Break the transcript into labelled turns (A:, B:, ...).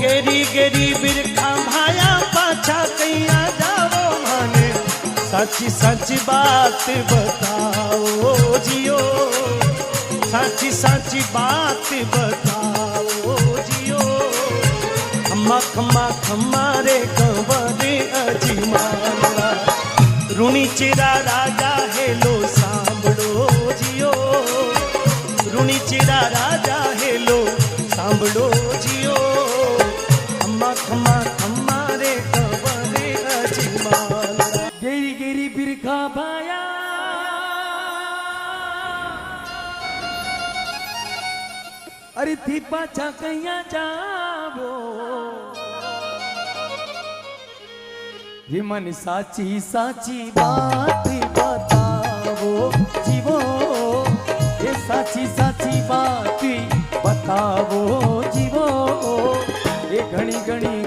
A: गेरी गेरी बिरखा भाया पाछा कैया जाओ माने साची साची बात बताओ जियो साची साची बात बताओ जियो खम्मा खम्मा खम्मा रे कंवरे अजीमाला ऋणी चेरा राजा हेलो सांभळो जियो ऋणी चेरा राजा हेलो सांभळो जियो खम्मा खम्मा खम्मा रे कंवरे अजीमाला
B: गेरी गेरी बिरखा भाया अरे थी पाछा कैया जावो ये मन साची साची बात बतावो जीवो ये साची साची बात बतावो जीवो ये घणी घणी